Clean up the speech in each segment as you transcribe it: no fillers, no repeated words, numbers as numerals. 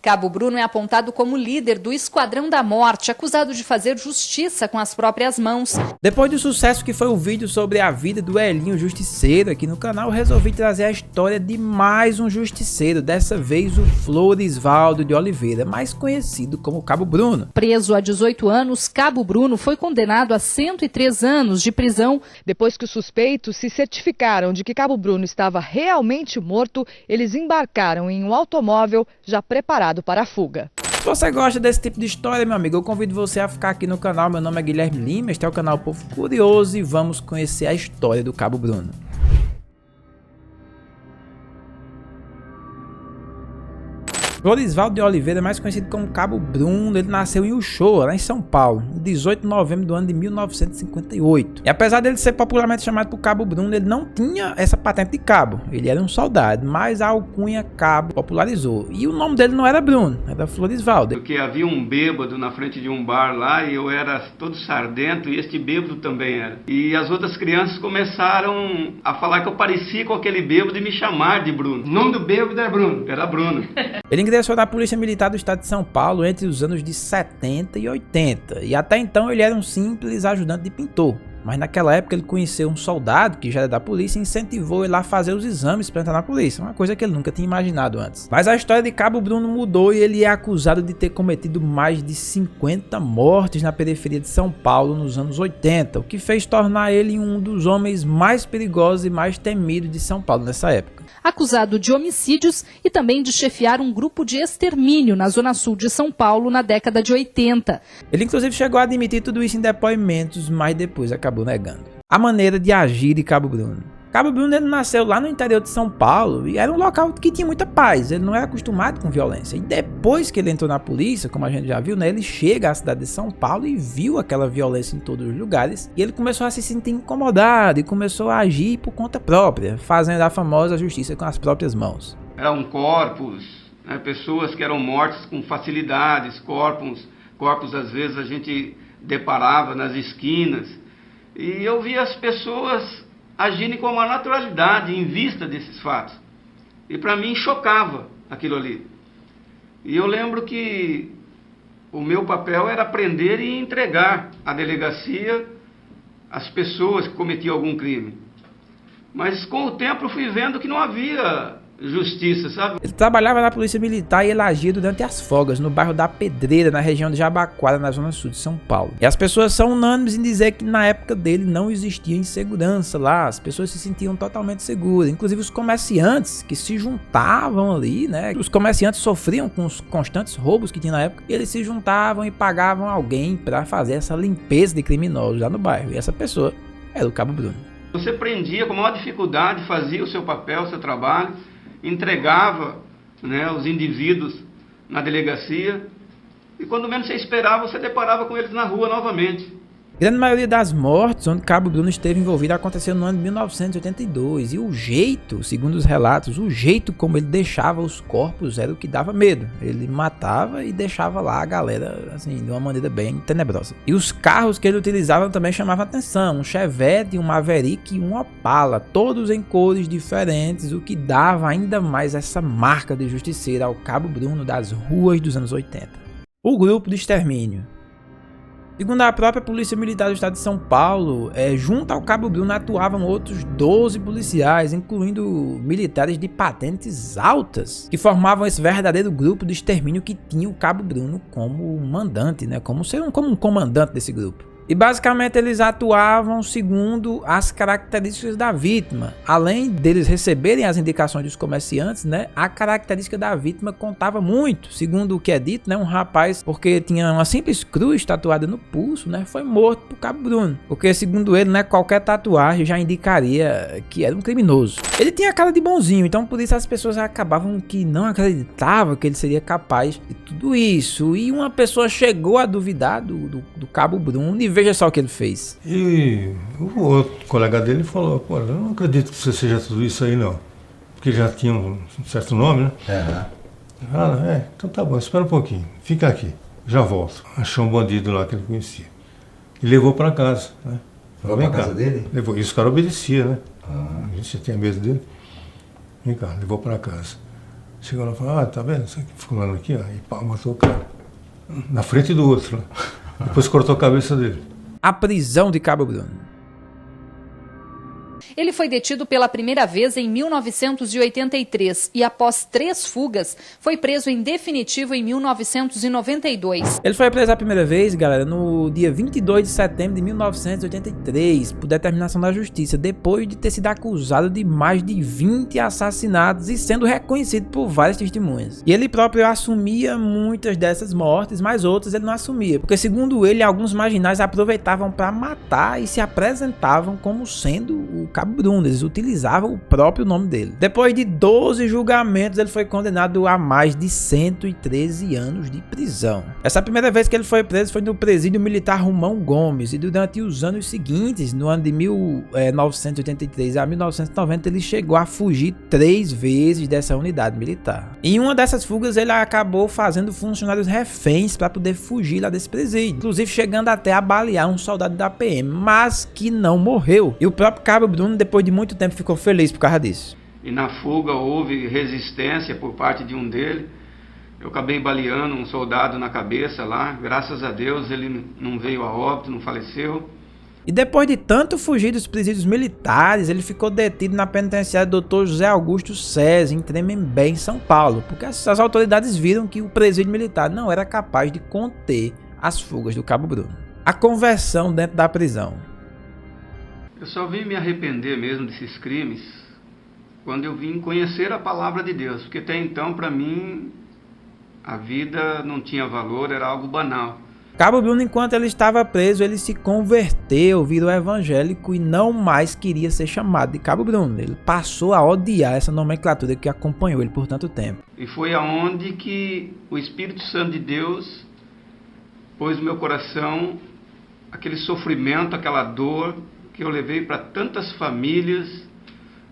Cabo Bruno é apontado como líder do Esquadrão da Morte, acusado de fazer justiça com as próprias mãos. Depois do sucesso que foi o vídeo sobre a vida do Elinho Justiceiro aqui no canal, eu resolvi trazer a história de mais um justiceiro, dessa vez o Florisvaldo de Oliveira, mais conhecido como Cabo Bruno. Preso há 18 anos, Cabo Bruno foi condenado a 103 anos de prisão. Depois que os suspeitos se certificaram de que Cabo Bruno estava realmente morto, eles embarcaram em um automóvel já preparado para a fuga. Se você gosta desse tipo de história, meu amigo, eu convido você a ficar aqui no canal. Meu nome é Guilherme Lima, este é o canal Povo Curioso e vamos conhecer a história do Cabo Bruno. Florisvaldo de Oliveira, mais conhecido como Cabo Bruno, ele nasceu em Uchoa, lá em São Paulo, em 18 de novembro do ano de 1958. E apesar dele ser popularmente chamado por Cabo Bruno, ele não tinha essa patente de cabo. Ele era um soldado, mas a alcunha Cabo popularizou. E o nome dele não era Bruno, era Florisvaldo. Porque havia um bêbado na frente de um bar lá e eu era todo sardento e este bêbado também era. E as outras crianças começaram a falar que eu parecia com aquele bêbado e me chamar de Bruno. O nome do bêbado era Bruno. Era Bruno. Ele ingressou na Polícia Militar do Estado de São Paulo entre os anos de 70 e 80, e até então ele era um simples ajudante de pintor. Mas naquela época ele conheceu um soldado que já era da polícia e incentivou ele a fazer os exames para entrar na polícia, uma coisa que ele nunca tinha imaginado antes. Mas a história de Cabo Bruno mudou e ele é acusado de ter cometido mais de 50 mortes na periferia de São Paulo nos anos 80, o que fez tornar ele um dos homens mais perigosos e mais temidos de São Paulo nessa época. Acusado de homicídios e também de chefiar um grupo de extermínio na zona sul de São Paulo na década de 80. Ele inclusive chegou a admitir tudo isso em depoimentos, mas depois acabou negando. A maneira de agir de Cabo Bruno. Cabo Bruno ele nasceu lá no interior de São Paulo e era um local que tinha muita paz, ele não era acostumado com violência. E depois que ele entrou na polícia, como a gente já viu, né, ele chega à cidade de São Paulo e viu aquela violência em todos os lugares. E ele começou a se sentir incomodado e começou a agir por conta própria, fazendo a famosa justiça com as próprias mãos. Eram corpos, né, pessoas que eram mortas com facilidades, corpos às vezes a gente deparava nas esquinas. E eu via as pessoas agirem com uma naturalidade em vista desses fatos. E para mim chocava aquilo ali. E eu lembro que o meu papel era prender e entregar à delegacia as pessoas que cometiam algum crime. Mas com o tempo eu fui vendo que não havia justiça, sabe? Ele trabalhava na Polícia Militar e ele agia durante as folgas no bairro da Pedreira, na região de Jabaquara, na zona sul de São Paulo. E as pessoas são unânimes em dizer que na época dele não existia insegurança lá, as pessoas se sentiam totalmente seguras, inclusive os comerciantes que se juntavam ali, né? Os comerciantes sofriam com os constantes roubos que tinha na época, e eles se juntavam e pagavam alguém para fazer essa limpeza de criminosos lá no bairro, e essa pessoa era o Cabo Bruno. Você prendia com maior dificuldade, fazia o seu papel, o seu trabalho, entregava, né, os indivíduos na delegacia e quando menos você esperava, você deparava com eles na rua novamente. A grande maioria das mortes onde Cabo Bruno esteve envolvido aconteceu no ano de 1982 e o jeito, segundo os relatos, o jeito como ele deixava os corpos era o que dava medo. Ele matava e deixava lá a galera assim, de uma maneira bem tenebrosa. E os carros que ele utilizava também chamavam atenção, um Chevette, um Maverick e um Opala, todos em cores diferentes, o que dava ainda mais essa marca de justiceiro ao Cabo Bruno das ruas dos anos 80. O grupo de extermínio. Segundo a própria Polícia Militar do Estado de São Paulo, junto ao Cabo Bruno atuavam outros 12 policiais, incluindo militares de patentes altas, que formavam esse verdadeiro grupo de extermínio que tinha o Cabo Bruno como mandante, né? como um comandante desse grupo. E basicamente eles atuavam segundo as características da vítima. Além deles receberem as indicações dos comerciantes, né, a característica da vítima contava muito. Segundo o que é dito, né, um rapaz, porque tinha uma simples cruz tatuada no pulso, né, foi morto por Cabo Bruno. Porque segundo ele, né, qualquer tatuagem já indicaria que era um criminoso. Ele tinha cara de bonzinho, então por isso as pessoas acabavam que não acreditavam que ele seria capaz de tudo isso. E uma pessoa chegou a duvidar do Cabo Bruno e veja só o que ele fez. E o outro colega dele falou, pô, eu não acredito que você seja tudo isso aí não. Porque já tinha um certo nome, né? Então tá bom, espera um pouquinho, fica aqui, já volto. Achou um bandido lá que ele conhecia. E levou pra casa, né? Levou pra casa dele? Levou, isso o cara obedecia, né? A gente tinha medo dele. Vem cá, levou pra casa. Chegou lá e falou, tá vendo? Esse fulano aqui, ó, e pá, matou o cara. Na frente do outro, né? Depois cortou a cabeça dele. A prisão de Cabo Bruno. Ele foi detido pela primeira vez em 1983 e, após 3 fugas, foi preso em definitivo em 1992. Ele foi preso a primeira vez, galera, no dia 22 de setembro de 1983, por determinação da justiça, depois de ter sido acusado de mais de 20 assassinatos e sendo reconhecido por várias testemunhas. E ele próprio assumia muitas dessas mortes, mas outras ele não assumia, porque segundo ele, alguns marginais aproveitavam para matar e se apresentavam como sendo o Cabo Bruno, eles utilizavam o próprio nome dele. Depois de 12 julgamentos, ele foi condenado a mais de 113 anos de prisão. Essa primeira vez que ele foi preso foi no presídio militar Romão Gomes, e durante os anos seguintes, no ano de 1983 a 1990, ele chegou a fugir 3 vezes dessa unidade militar. Em uma dessas fugas, ele acabou fazendo funcionários reféns para poder fugir lá desse presídio, inclusive chegando até a balear um soldado da PM, mas que não morreu. E o próprio Cabo Bruno, depois de muito tempo, ficou feliz por causa disso. E na fuga houve resistência por parte de um dele. Eu acabei baleando um soldado na cabeça lá. Graças a Deus ele não veio a óbito, não faleceu. E depois de tanto fugir dos presídios militares, ele ficou detido na penitenciária Dr. José Augusto César, em Tremembé, em São Paulo, porque as autoridades viram que o presídio militar não era capaz de conter as fugas do Cabo Bruno. A conversão dentro da prisão. Eu só vim me arrepender mesmo desses crimes quando eu vim conhecer a palavra de Deus, porque até então, para mim, a vida não tinha valor, era algo banal. Cabo Bruno, enquanto ele estava preso, ele se converteu, virou evangélico e não mais queria ser chamado de Cabo Bruno. Ele passou a odiar essa nomenclatura que acompanhou ele por tanto tempo. E foi aonde que o Espírito Santo de Deus pôs no meu coração aquele sofrimento, aquela dor que eu levei para tantas famílias,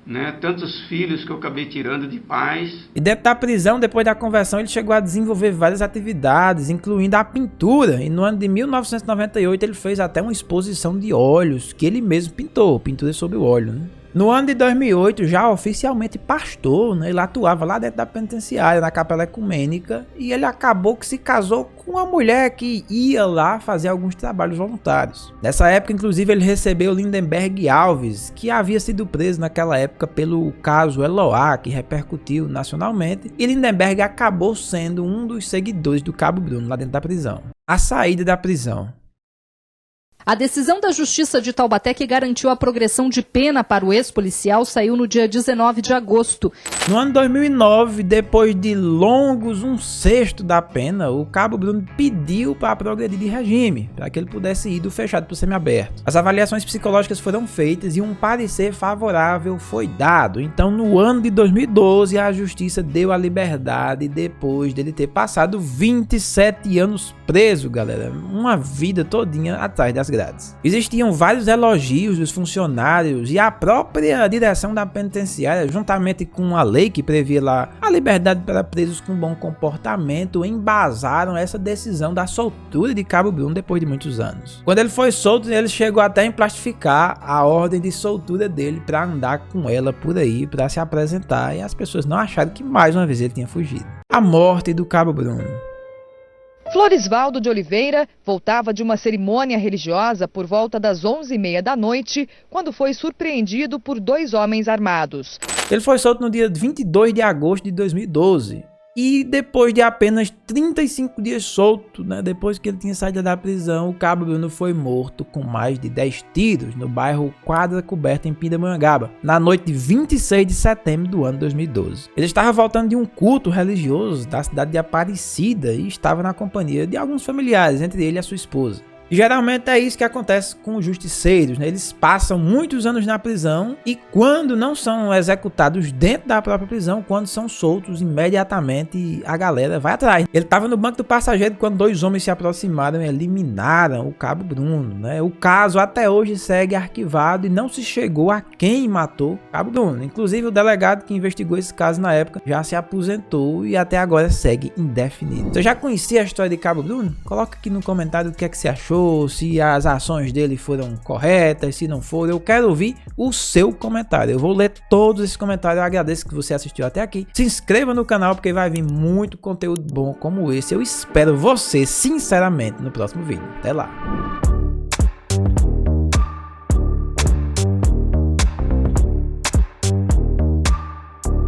né, tantos filhos que eu acabei tirando de pais. E dentro da prisão, depois da conversão, ele chegou a desenvolver várias atividades, incluindo a pintura. E no ano de 1998 ele fez até uma exposição de óleos que ele mesmo pintou, pintura sobre o óleo, né? No ano de 2008, já oficialmente pastor, né, ele atuava lá dentro da penitenciária, na Capela Ecumênica, e ele acabou que se casou com uma mulher que ia lá fazer alguns trabalhos voluntários. Nessa época, inclusive, ele recebeu Lindenberg Alves, que havia sido preso naquela época pelo caso Eloá, que repercutiu nacionalmente, e Lindenberg acabou sendo um dos seguidores do Cabo Bruno lá dentro da prisão. A saída da prisão. A decisão da Justiça de Taubaté que garantiu a progressão de pena para o ex-policial saiu no dia 19 de agosto. No ano 2009, depois de longos 1/6 da pena, o Cabo Bruno pediu para progredir de regime, para que ele pudesse ir do fechado para o semiaberto. As avaliações psicológicas foram feitas e um parecer favorável foi dado. Então, no ano de 2012, a Justiça deu a liberdade depois dele ter passado 27 anos preso, galera. Uma vida todinha atrás das grades. Existiam vários elogios dos funcionários e a própria direção da penitenciária, juntamente com a lei que previa lá a liberdade para presos com bom comportamento, embasaram essa decisão da soltura de Cabo Bruno depois de muitos anos. Quando ele foi solto, ele chegou até a emplastificar a ordem de soltura dele para andar com ela por aí, para se apresentar, e as pessoas não acharam que mais uma vez ele tinha fugido. A morte do Cabo Bruno. Florisvaldo de Oliveira voltava de uma cerimônia religiosa por volta das 11h30 da noite, quando foi surpreendido por 2 homens armados. Ele foi solto no dia 22 de agosto de 2012. E depois de apenas 35 dias solto, né, depois que ele tinha saído da prisão, o Cabo Bruno foi morto com mais de 10 tiros no bairro Quadra Coberta, em Pindamonhangaba, na noite de 26 de setembro do ano 2012. Ele estava voltando de um culto religioso da cidade de Aparecida e estava na companhia de alguns familiares, entre ele e a sua esposa. E geralmente é isso que acontece com os justiceiros, né? Eles passam muitos anos na prisão e quando não são executados dentro da própria prisão, quando são soltos, imediatamente a galera vai atrás. Ele estava no banco do passageiro quando 2 homens se aproximaram e eliminaram o Cabo Bruno, né? O caso até hoje segue arquivado e não se chegou a quem matou Cabo Bruno. Inclusive o delegado que investigou esse caso na época já se aposentou e até agora segue indefinido. Você já conhecia a história de Cabo Bruno? Coloca aqui no comentário o que é que você achou. achou, se as ações dele foram corretas, se não foram. Eu quero ouvir o seu comentário. Eu vou ler todos esses comentários. Eu agradeço que você assistiu até aqui. Se inscreva no canal porque vai vir muito conteúdo bom como esse. Eu espero você, sinceramente, no próximo vídeo. Até lá!